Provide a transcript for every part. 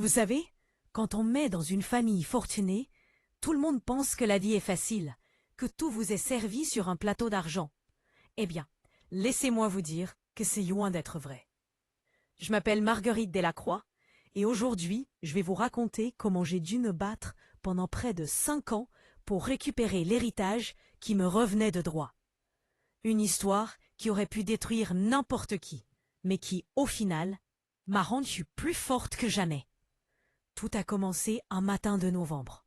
Vous savez, quand on met dans une famille fortunée, tout le monde pense que la vie est facile, que tout vous est servi sur un plateau d'argent. Eh bien, laissez-moi vous dire que c'est loin d'être vrai. Je m'appelle Marguerite Delacroix, et aujourd'hui, je vais vous raconter comment j'ai dû me battre pendant près de 5 ans pour récupérer l'héritage qui me revenait de droit. Une histoire qui aurait pu détruire n'importe qui, mais qui, au final, m'a rendue plus forte que jamais. Tout a commencé un matin de novembre.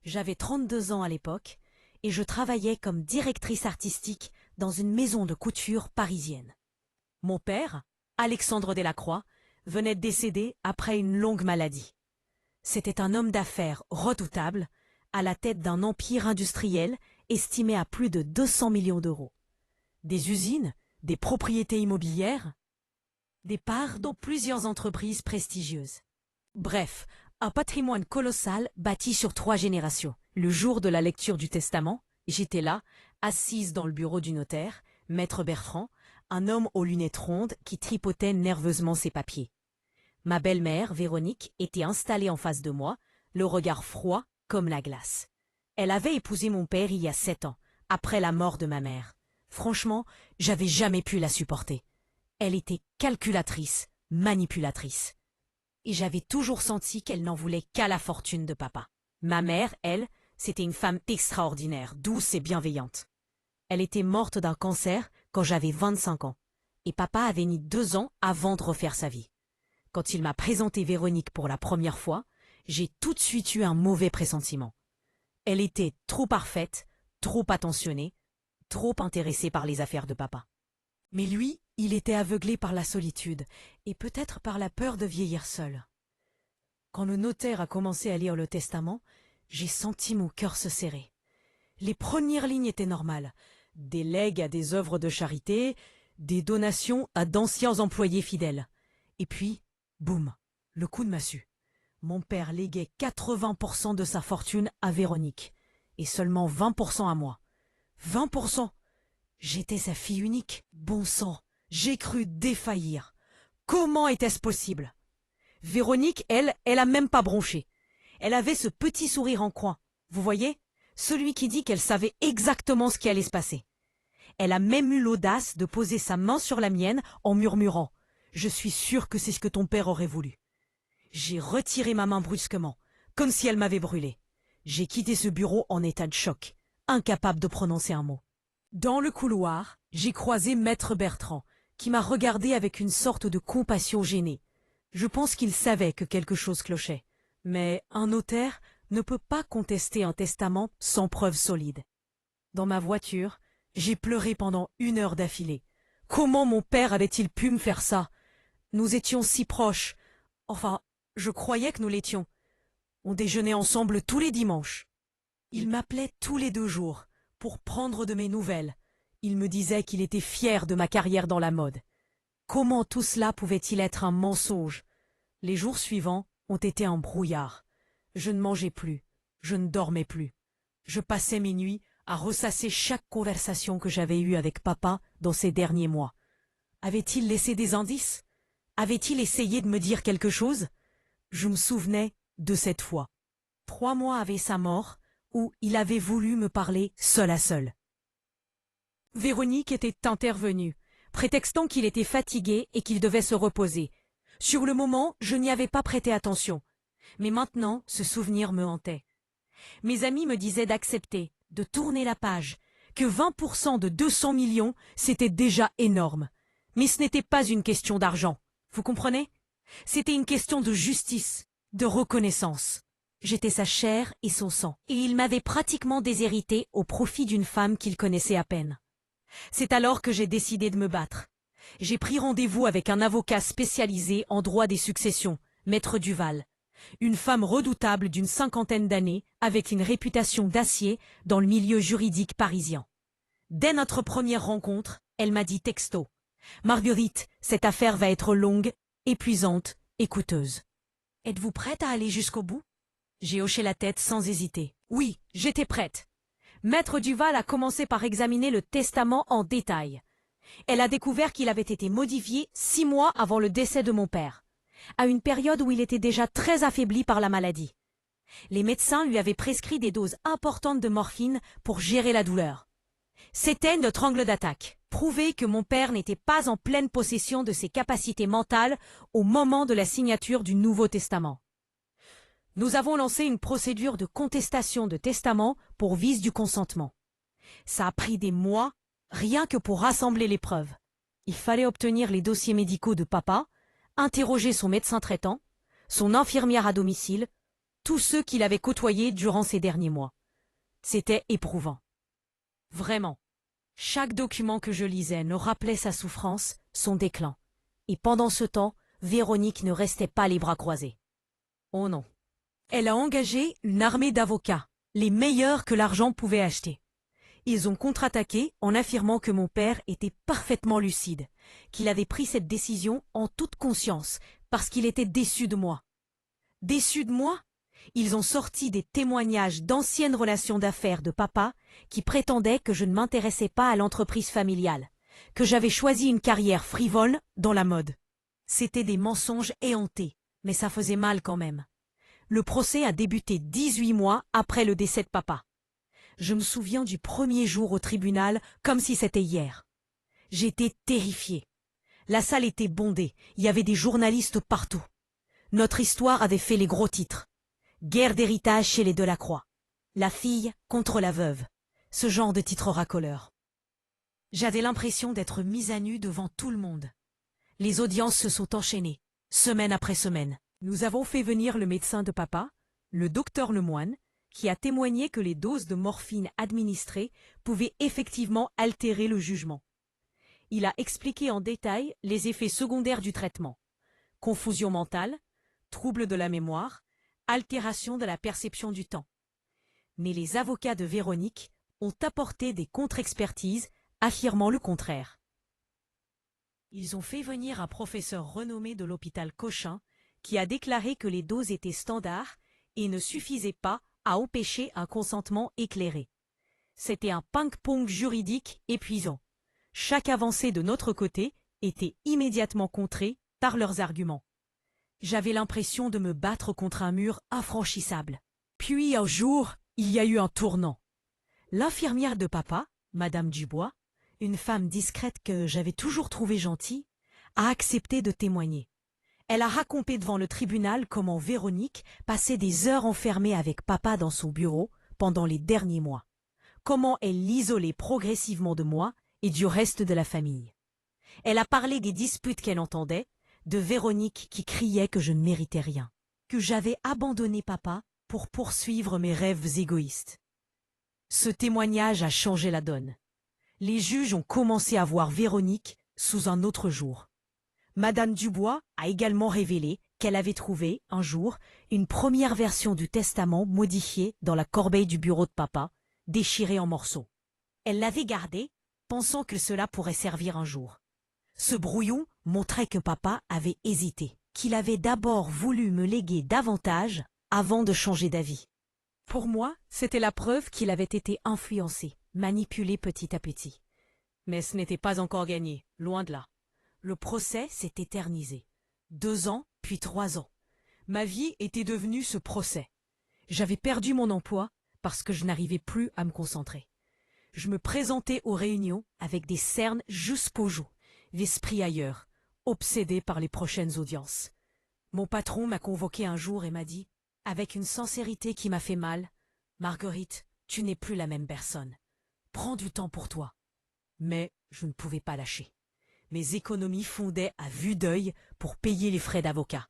J'avais 32 ans à l'époque et je travaillais comme directrice artistique dans une maison de couture parisienne. Mon père, Alexandre Delacroix, venait de décéder après une longue maladie. C'était un homme d'affaires redoutable, à la tête d'un empire industriel estimé à plus de 200 millions d'euros. Des usines, des propriétés immobilières, des parts dans plusieurs entreprises prestigieuses. Bref, un patrimoine colossal bâti sur 3 générations. Le jour de la lecture du testament, j'étais là, assise dans le bureau du notaire, maître Bertrand, un homme aux lunettes rondes qui tripotait nerveusement ses papiers. Ma belle-mère, Véronique, était installée en face de moi, le regard froid comme la glace. Elle avait épousé mon père il y a 7 ans, après la mort de ma mère. Franchement, j'avais jamais pu la supporter. Elle était calculatrice, manipulatrice. Et j'avais toujours senti qu'elle n'en voulait qu'à la fortune de papa. Ma mère, elle, c'était une femme extraordinaire, douce et bienveillante. Elle était morte d'un cancer quand j'avais 25 ans. Et papa avait mis 2 ans avant de refaire sa vie. Quand il m'a présenté Véronique pour la première fois, j'ai tout de suite eu un mauvais pressentiment. Elle était trop parfaite, trop attentionnée, trop intéressée par les affaires de papa. Mais lui, il était aveuglé par la solitude et peut-être par la peur de vieillir seul. Quand le notaire a commencé à lire le testament, j'ai senti mon cœur se serrer. Les premières lignes étaient normales. Des legs à des œuvres de charité, des donations à d'anciens employés fidèles. Et puis, boum, le coup de massue. Mon père léguait 80% de sa fortune à Véronique et seulement 20% à moi. 20%! J'étais sa fille unique. Bon sang, j'ai cru défaillir. Comment était-ce possible? Véronique, elle a même pas bronché. Elle avait ce petit sourire en coin. Vous voyez? Celui qui dit qu'elle savait exactement ce qui allait se passer. Elle a même eu l'audace de poser sa main sur la mienne en murmurant « Je suis sûre que c'est ce que ton père aurait voulu ». J'ai retiré ma main brusquement, comme si elle m'avait brûlé. J'ai quitté ce bureau en état de choc, incapable de prononcer un mot. Dans le couloir, j'ai croisé maître Bertrand, qui m'a regardé avec une sorte de compassion gênée. Je pense qu'il savait que quelque chose clochait. Mais un notaire ne peut pas contester un testament sans preuve solide. Dans ma voiture, j'ai pleuré pendant 1 heure d'affilée. Comment mon père avait-il pu me faire ça? Nous étions si proches. Enfin, je croyais que nous l'étions. On déjeunait ensemble tous les dimanches. Il m'appelait tous les 2 jours pour prendre de mes nouvelles. Il me disait qu'il était fier de ma carrière dans la mode. Comment tout cela pouvait-il être un mensonge? Les jours suivants ont été un brouillard. Je ne mangeais plus, je ne dormais plus. Je passais mes nuits à ressasser chaque conversation que j'avais eue avec papa dans ces derniers mois. Avait-il laissé des indices? Avait-il essayé de me dire quelque chose? Je me souvenais de cette fois. 3 mois avant sa mort, où il avait voulu me parler seul à seul. Véronique était intervenue, prétextant qu'il était fatigué et qu'il devait se reposer. Sur le moment, je n'y avais pas prêté attention. Mais maintenant, ce souvenir me hantait. Mes amis me disaient d'accepter, de tourner la page, que 20% de 200 millions, c'était déjà énorme. Mais ce n'était pas une question d'argent, vous comprenez? C'était une question de justice, de reconnaissance. J'étais sa chair et son sang, et il m'avait pratiquement déshérité au profit d'une femme qu'il connaissait à peine. C'est alors que j'ai décidé de me battre. J'ai pris rendez-vous avec un avocat spécialisé en droit des successions, maître Duval. Une femme redoutable d'une 50aine d'années, avec une réputation d'acier dans le milieu juridique parisien. Dès notre première rencontre, elle m'a dit texto « Marguerite, cette affaire va être longue, épuisante et coûteuse. Êtes-vous prête à aller jusqu'au bout ?» J'ai hoché la tête sans hésiter. Oui, j'étais prête. Maître Duval a commencé par examiner le testament en détail. Elle a découvert qu'il avait été modifié 6 mois avant le décès de mon père. à une période où il était déjà très affaibli par la maladie. Les médecins lui avaient prescrit des doses importantes de morphine pour gérer la douleur. C'était notre angle d'attaque, prouver que mon père n'était pas en pleine possession de ses capacités mentales au moment de la signature du Nouveau Testament. Nous avons lancé une procédure de contestation de testament pour vice du consentement. Ça a pris des mois, rien que pour rassembler les preuves. Il fallait obtenir les dossiers médicaux de papa, interroger son médecin traitant, son infirmière à domicile, tous ceux qu'il avait côtoyés durant ces derniers mois. C'était éprouvant. Vraiment. Chaque document que je lisais me rappelait sa souffrance, son déclin. Et pendant ce temps, Véronique ne restait pas les bras croisés. Oh non. Elle a engagé une armée d'avocats, les meilleurs que l'argent pouvait acheter. Ils ont contre-attaqué en affirmant que mon père était parfaitement lucide, qu'il avait pris cette décision en toute conscience, parce qu'il était déçu de moi. Déçu de moi? Ils ont sorti des témoignages d'anciennes relations d'affaires de papa qui prétendaient que je ne m'intéressais pas à l'entreprise familiale, que j'avais choisi une carrière frivole dans la mode. C'étaient des mensonges éhontés, mais ça faisait mal quand même. Le procès a débuté 18 mois après le décès de papa. Je me souviens du premier jour au tribunal comme si c'était hier. J'étais terrifiée. La salle était bondée, il y avait des journalistes partout. Notre histoire avait fait les gros titres. Guerre d'héritage chez les Delacroix. La fille contre la veuve. Ce genre de titre racoleur. J'avais l'impression d'être mise à nu devant tout le monde. Les audiences se sont enchaînées, semaine après semaine. Nous avons fait venir le médecin de papa, le docteur Lemoine, qui a témoigné que les doses de morphine administrées pouvaient effectivement altérer le jugement. Il a expliqué en détail les effets secondaires du traitement. Confusion mentale, troubles de la mémoire, altération de la perception du temps. Mais les avocats de Véronique ont apporté des contre-expertises affirmant le contraire. Ils ont fait venir un professeur renommé de l'hôpital Cochin qui a déclaré que les doses étaient standards et ne suffisaient pas à empêcher un consentement éclairé. C'était un ping-pong juridique épuisant. Chaque avancée de notre côté était immédiatement contrée par leurs arguments. J'avais l'impression de me battre contre un mur infranchissable. Puis un jour, il y a eu un tournant. L'infirmière de papa, Madame Dubois, une femme discrète que j'avais toujours trouvée gentille, a accepté de témoigner. Elle a raconté devant le tribunal comment Véronique passait des heures enfermée avec papa dans son bureau pendant les derniers mois. Comment elle l'isolait progressivement de moi et du reste de la famille. Elle a parlé des disputes qu'elle entendait, de Véronique qui criait que je ne méritais rien, que j'avais abandonné papa pour poursuivre mes rêves égoïstes. Ce témoignage a changé la donne. Les juges ont commencé à voir Véronique sous un autre jour. Madame Dubois a également révélé qu'elle avait trouvé, un jour, une première version du testament modifiée dans la corbeille du bureau de papa, déchirée en morceaux. Elle l'avait gardée, pensant que cela pourrait servir un jour. Ce brouillon montrait que papa avait hésité, qu'il avait d'abord voulu me léguer davantage avant de changer d'avis. Pour moi, c'était la preuve qu'il avait été influencé, manipulé petit à petit. Mais ce n'était pas encore gagné, loin de là. Le procès s'est éternisé. 2 ans, puis 3 ans. Ma vie était devenue ce procès. J'avais perdu mon emploi parce que je n'arrivais plus à me concentrer. Je me présentais aux réunions avec des cernes jusqu'aux joues, l'esprit ailleurs, obsédé par les prochaines audiences. Mon patron m'a convoqué un jour et m'a dit, avec une sincérité qui m'a fait mal, « Marguerite, tu n'es plus la même personne. Prends du temps pour toi. » Mais je ne pouvais pas lâcher. Mes économies fondaient à vue d'œil pour payer les frais d'avocat.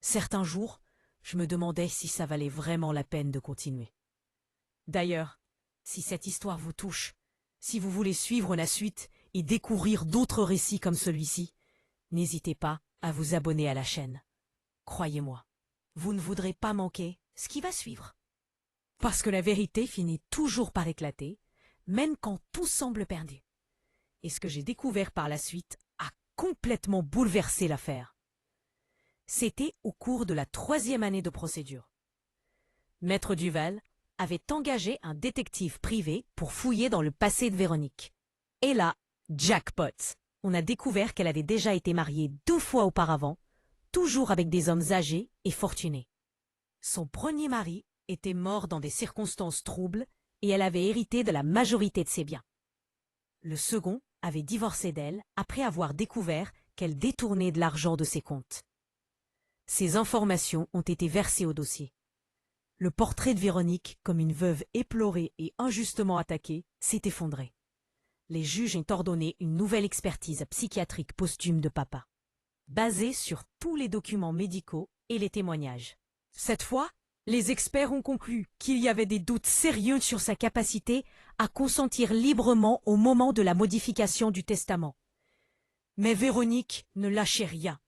Certains jours, je me demandais si ça valait vraiment la peine de continuer. D'ailleurs, si cette histoire vous touche, si vous voulez suivre la suite et découvrir d'autres récits comme celui-ci, n'hésitez pas à vous abonner à la chaîne. Croyez-moi, vous ne voudrez pas manquer ce qui va suivre. Parce que la vérité finit toujours par éclater, même quand tout semble perdu. Et ce que j'ai découvert par la suite a complètement bouleversé l'affaire. C'était au cours de la 3e année de procédure. Maître Duval avait engagé un détective privé pour fouiller dans le passé de Véronique. Et là, jackpot! On a découvert qu'elle avait déjà été mariée 2 fois auparavant, toujours avec des hommes âgés et fortunés. Son premier mari était mort dans des circonstances troubles et elle avait hérité de la majorité de ses biens. Le second avait divorcé d'elle après avoir découvert qu'elle détournait de l'argent de ses comptes. Ces informations ont été versées au dossier. Le portrait de Véronique, comme une veuve éplorée et injustement attaquée, s'est effondré. Les juges ont ordonné une nouvelle expertise psychiatrique posthume de papa, basée sur tous les documents médicaux et les témoignages. Cette fois, les experts ont conclu qu'il y avait des doutes sérieux sur sa capacité à consentir librement au moment de la modification du testament. Mais Véronique ne lâchait rien.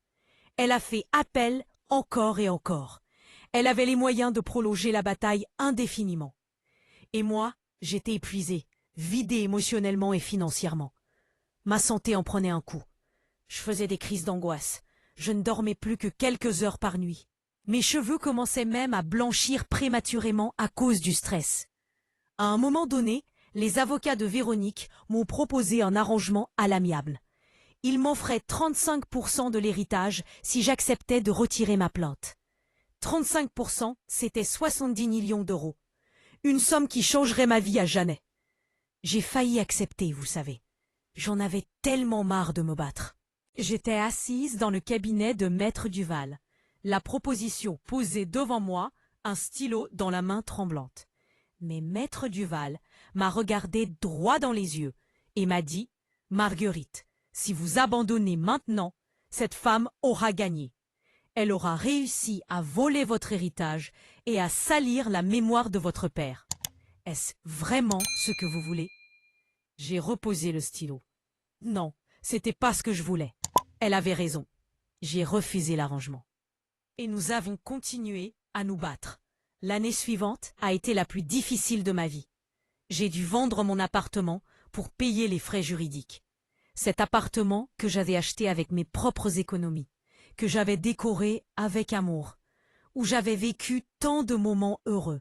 Elle a fait appel encore et encore. Elle avait les moyens de prolonger la bataille indéfiniment. Et moi, j'étais épuisée, vidée émotionnellement et financièrement. Ma santé en prenait un coup. Je faisais des crises d'angoisse. Je ne dormais plus que quelques heures par nuit. Mes cheveux commençaient même à blanchir prématurément à cause du stress. À un moment donné, les avocats de Véronique m'ont proposé un arrangement à l'amiable. Ils m'offraient 35% de l'héritage si j'acceptais de retirer ma plainte. 35%, c'était 70 millions d'euros. Une somme qui changerait ma vie à jamais. J'ai failli accepter, vous savez. J'en avais tellement marre de me battre. J'étais assise dans le cabinet de Maître Duval. La proposition posée devant moi, un stylo dans la main tremblante. Mais Maître Duval m'a regardé droit dans les yeux et m'a dit « Marguerite, si vous abandonnez maintenant, cette femme aura gagné. Elle aura réussi à voler votre héritage et à salir la mémoire de votre père. Est-ce vraiment ce que vous voulez ?» J'ai reposé le stylo. Non, c'était pas ce que je voulais. Elle avait raison. J'ai refusé l'arrangement. Et nous avons continué à nous battre. L'année suivante a été la plus difficile de ma vie. J'ai dû vendre mon appartement pour payer les frais juridiques. Cet appartement que j'avais acheté avec mes propres économies, que j'avais décoré avec amour, où j'avais vécu tant de moments heureux.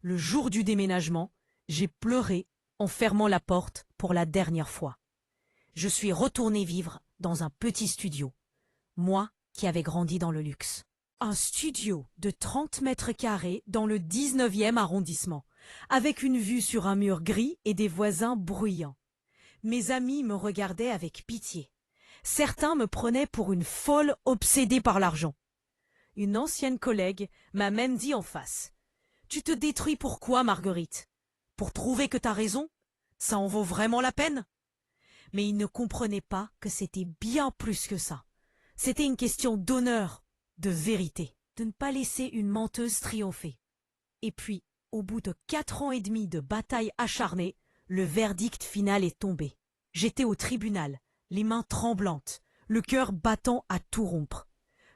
Le jour du déménagement, j'ai pleuré en fermant la porte pour la dernière fois. Je suis retournée vivre dans un petit studio, moi qui avais grandi dans le luxe. Un studio de 30 mètres carrés dans le 19e arrondissement, avec une vue sur un mur gris et des voisins bruyants. Mes amis me regardaient avec pitié. Certains me prenaient pour une folle obsédée par l'argent. Une ancienne collègue m'a même dit en face « Tu te détruis pourquoi, Marguerite? Pour prouver que t'as raison? Ça en vaut vraiment la peine ?» Mais ils ne comprenaient pas que c'était bien plus que ça. C'était une question d'honneur, de vérité, de ne pas laisser une menteuse triompher. Et puis, au bout de 4 ans et demi de bataille acharnée, le verdict final est tombé. J'étais au tribunal, les mains tremblantes, le cœur battant à tout rompre.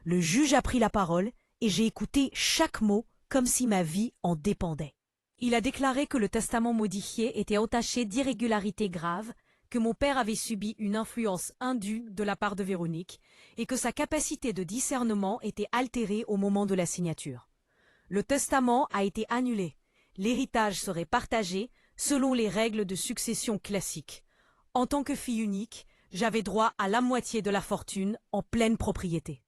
Le juge a pris la parole et j'ai écouté chaque mot comme si ma vie en dépendait. Il a déclaré que le testament modifié était entaché d'irrégularités graves, que mon père avait subi une influence indue de la part de Véronique et que sa capacité de discernement était altérée au moment de la signature. Le testament a été annulé. L'héritage serait partagé selon les règles de succession classiques. En tant que fille unique, j'avais droit à la moitié de la fortune en pleine propriété.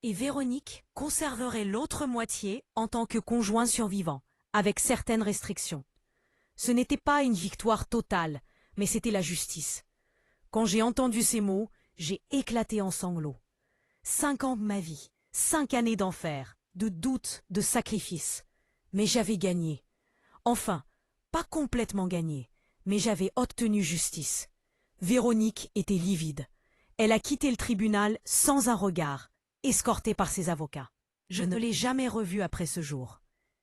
Et Véronique conserverait l'autre moitié en tant que conjoint survivant, avec certaines restrictions. Ce n'était pas une victoire totale, mais c'était la justice. Quand j'ai entendu ces mots, j'ai éclaté en sanglots. 5 ans de ma vie, 5 années d'enfer, de doutes, de sacrifices. Mais j'avais gagné. Enfin, pas complètement gagné, mais j'avais obtenu justice. Véronique était livide. Elle a quitté le tribunal sans un regard, escortée par ses avocats. Je ne l'ai jamais revue après ce jour.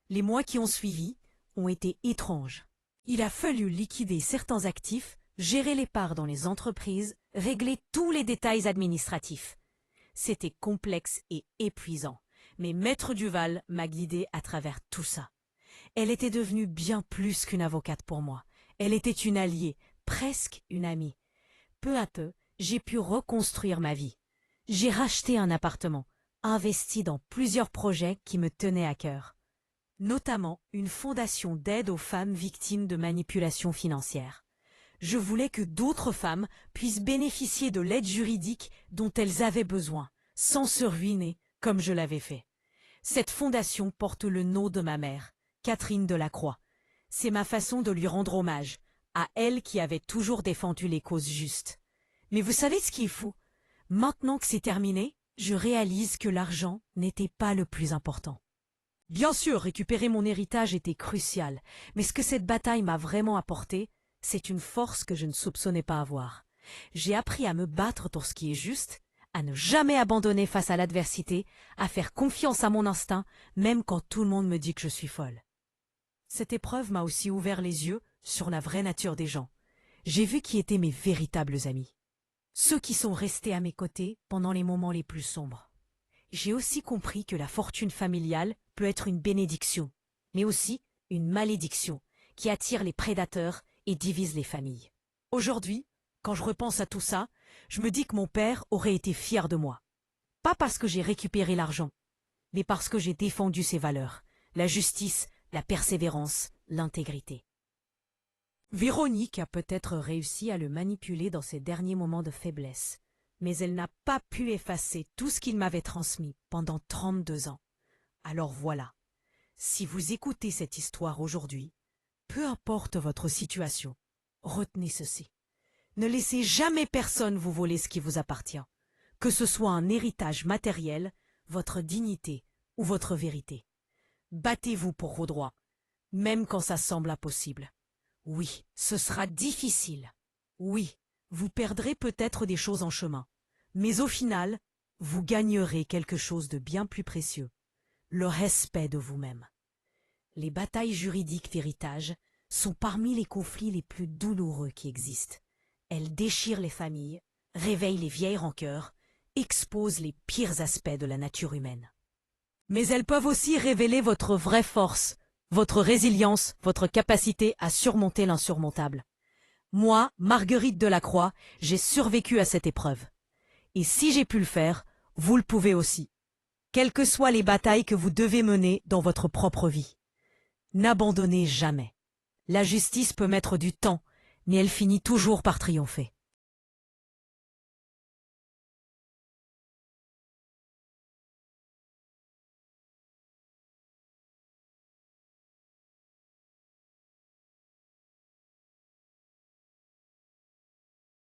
Les mois qui ont suivi ont été étranges. Il a fallu liquider certains actifs, gérer les parts dans les entreprises, régler tous les détails administratifs. C'était complexe et épuisant, mais Maître Duval m'a guidée à travers tout ça. Elle était devenue bien plus qu'une avocate pour moi. Elle était une alliée, presque une amie. Peu à peu, j'ai pu reconstruire ma vie. J'ai racheté un appartement, investi dans plusieurs projets qui me tenaient à cœur. Notamment une fondation d'aide aux femmes victimes de manipulations financières. Je voulais que d'autres femmes puissent bénéficier de l'aide juridique dont elles avaient besoin, sans se ruiner, comme je l'avais fait. Cette fondation porte le nom de ma mère, Catherine Delacroix. C'est ma façon de lui rendre hommage, à elle qui avait toujours défendu les causes justes. Mais vous savez ce qui est fou? Maintenant que c'est terminé, je réalise que l'argent n'était pas le plus important. Bien sûr, récupérer mon héritage était crucial, mais ce que cette bataille m'a vraiment apporté, c'est une force que je ne soupçonnais pas avoir. J'ai appris à me battre pour ce qui est juste, à ne jamais abandonner face à l'adversité, à faire confiance à mon instinct, même quand tout le monde me dit que je suis folle. Cette épreuve m'a aussi ouvert les yeux sur la vraie nature des gens. J'ai vu qui étaient mes véritables amis. Ceux qui sont restés à mes côtés pendant les moments les plus sombres. J'ai aussi compris que la fortune familiale peut être une bénédiction, mais aussi une malédiction qui attire les prédateurs et divise les familles. Aujourd'hui, quand je repense à tout ça, je me dis que mon père aurait été fier de moi. Pas parce que j'ai récupéré l'argent, mais parce que j'ai défendu ses valeurs, la justice, la persévérance, l'intégrité. Véronique a peut-être réussi à le manipuler dans ses derniers moments de faiblesse, mais elle n'a pas pu effacer tout ce qu'il m'avait transmis pendant 32 ans. Alors voilà, si vous écoutez cette histoire aujourd'hui, peu importe votre situation, retenez ceci. Ne laissez jamais personne vous voler ce qui vous appartient, que ce soit un héritage matériel, votre dignité ou votre vérité. Battez-vous pour vos droits, même quand ça semble impossible. Oui, ce sera difficile. Oui, vous perdrez peut-être des choses en chemin, mais au final, vous gagnerez quelque chose de bien plus précieux, le respect de vous-même. Les batailles juridiques d'héritage sont parmi les conflits les plus douloureux qui existent. Elles déchirent les familles, réveillent les vieilles rancœurs, exposent les pires aspects de la nature humaine. Mais elles peuvent aussi révéler votre vraie force, votre résilience, votre capacité à surmonter l'insurmontable. Moi, Marguerite Delacroix, j'ai survécu à cette épreuve. Et si j'ai pu le faire, vous le pouvez aussi. Quelles que soient les batailles que vous devez mener dans votre propre vie. N'abandonnez jamais. La justice peut mettre du temps, mais elle finit toujours par triompher.